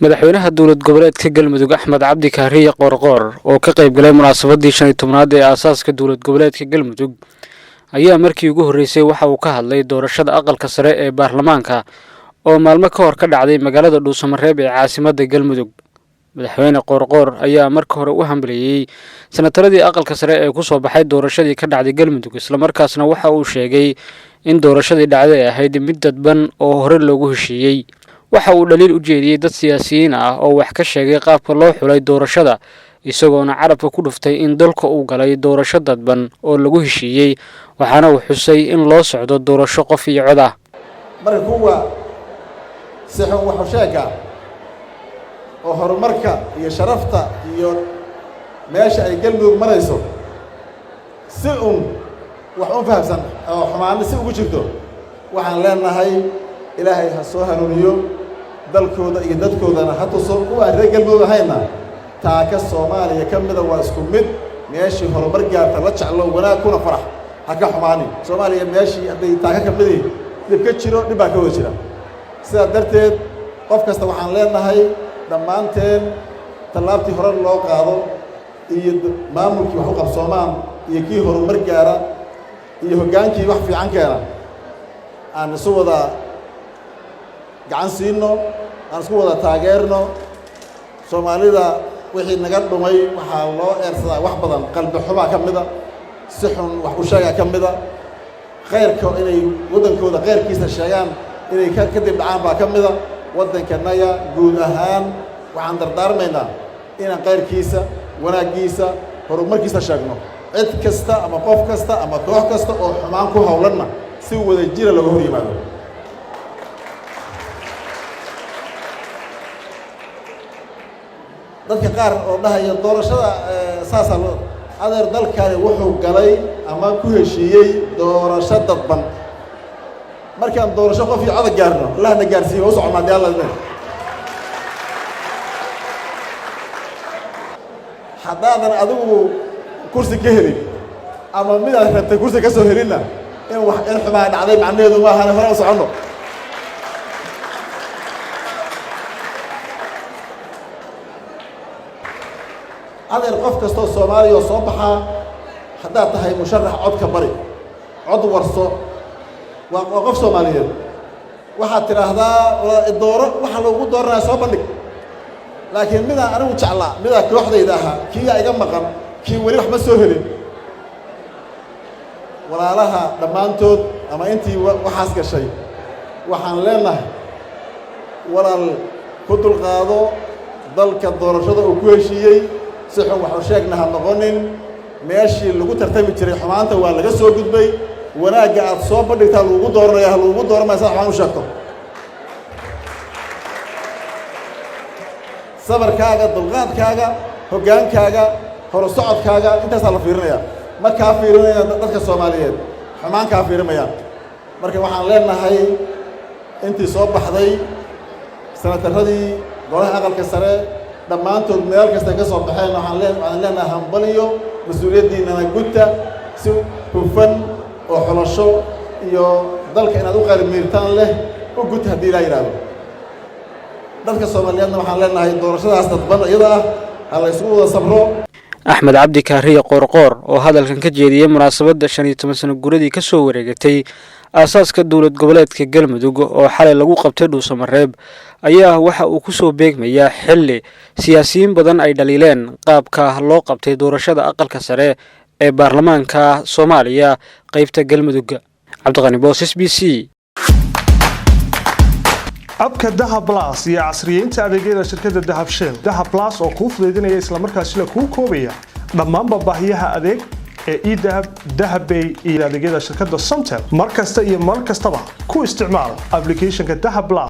madaxweynaha dowlad goboleedka galmudug axmed cabdi kaariye qoorqoor oo ka qayb galay munaasabadii 15aad ee aasaaska dowlad goboleedka galmudug ayaa markii ugu horeysay waxa uu ka hadlay doorashada aqalka sare ee baarlamaanka oo maalmo ka hor ka dhacday magaalada dhuusamareeb ee caasimadda galmudug. madaxweyne qoorqoor ayaa markii hore u hambalyeeyay sanataradii aqalka sare ee ku soo baxay doorashadii ka dhacday galmudug, isla markaasna waxa uu sheegay in doorashadii dhacday ay ahayd mid dadban oo hore loogu heshiiyey. waxa uu dhaliil u jeediyay dad siyaasiyiin ah oo wax ka sheegay qaabka loo xulay doorashada, isagoona carabka ku dhuftay in dalka uu galay doorasho dadban oo lagu heshiiyey, waxaana uu xusay in loo socdo doorasho qof iyo cod ah. marka kuwa sixun wuxuu sheegaa oo horumarka iyo sharafta iyo meesha ay galmudug marayso si wax u fahamsan oo xumaano si ugu jirto, waxaan leenahay ilaahay ha soo hanuuniyo dalkooda iyo dadkoodana ha tuso kuwa reer galmudug ahayna taaka Soomaaliya ka mid ah waa isku mid meeshii horumar gaarta la jeclo wanaag kuna farax ha ka xumaani. Soomaaliya meeshii haday taaka ka mid dib ka jiro dib baa ka wada jira. sidaa darteed qof kasta waxaan leenahay dhammaanteen tallaabtii hore loo qaado iyo maamulkii wax u qabsoomaan iyo kii horumar gaara iyo hoggaankii wax fiican keena aan isu wada gacan siino, aan isku wada taageerno. Soomaalida wixii naga dhumay waxaa loo eersadaa wax badan, qalbi xumaa ka mida, si xun wax u sheegaa ka mida, khayrka inay waddankooda khayrkiisa sheegaan inay kadib dhacaan baa ka mida. waddankanaga guud ahaan waxaan dardaarmaynaa inaan khayrkiisa, wanaaggiisa, horumarkiisa sheegno. cid kasta ama qof kasta ama koox kasta oo xumaan ku hawlanna si wada jira looga hor yimaado. dadka qaar oo dhahaya doorashada saasa loo adeer dalkani wuxuu galay ama ku heshiiyey doorasho dadban. markaan doorasho qof iyo cod gaarno allahna gaarsiiyo oo socon maadii alla idin haddaadan adigu kursi ka helin ama mid aad rabtay kursi ka soo helinna in xumaan dhacday macnaheedu ma ahan hore u soconno. adeer qof kastoo Soomaaliya oo soo baxaa haddaad tahay musharax codka bari cod warso waa qof Soomaaliyeed waxaad tiraahdaa dooro waxa loogu dooranaa soo bandhig. laakiin midaan anigu jeclaa midaan kooxdayda ahaa kii iga maqan kii weli wax ma soo helin. walaalaha dhammaantood ama intii waxaas gashay waxaan leenahay walaal ku dulqaado dalka doorashada uu ku heshiiyey. si xun wax u sheegna ha noqonin, meeshii lagu tartami jiray xumaanta waa laga soo gudbay. wanaagga aad soo bandhigtaa lagu dooranaya ha lagu dooranaya sax waxaan u sheegto. sabarkaaga, dulqaadkaaga, hoggaankaaga, horusocodkaaga intaasaa la fiirinaya. ma kaa fiirinaya dadka Soomaaliyeed, xumaan kaa fiirimayaan. marka waxaan leenahay intii soo baxday sanataradii golaha aqalka sare dhammaantood meel kasta ka soo baxeen waxaan leenahay hambaliyo mas-uuliyaddiinana gudta si hufan oo xulasho iyo dalka inaad u qaalimeertaan leh u gudta haddii la yiraahdo. dadka Soomaaliyeedna waxaan leenahay doorashadaas dadban iyada ah ha la isugu wada sabro. axmed cabdi kaariye qoorqoor oo hadalkan ka jeediyay munaasabadda 15 sano guuradii ka soo wareegatay aasaaska dowlad goboleedka galmudug oo xalay lagu qabtay dhuusamareeb ayaa waxa uu ku soo beegmayaa xilli siyaasiyiin badan ay dhaliileen qaabka loo qabtay doorashada aqalka sare ee baarlamaanka Soomaaliya qaybta galmudug. cabdiqani boos SBC. abka Dahab Plus iyo casriyeynta adeegyada shirkadda Dahab Shell. Dahab Plus oo kuu fududeynaya isla markaasina kuu koobaya dhammaan baahiyaha adeeg ee eDahab, Dahab Pay iyo adeegyada shirkadda Somtel. markasta iyo mar kastaba ku isticmaal applicationka Dahab Plus.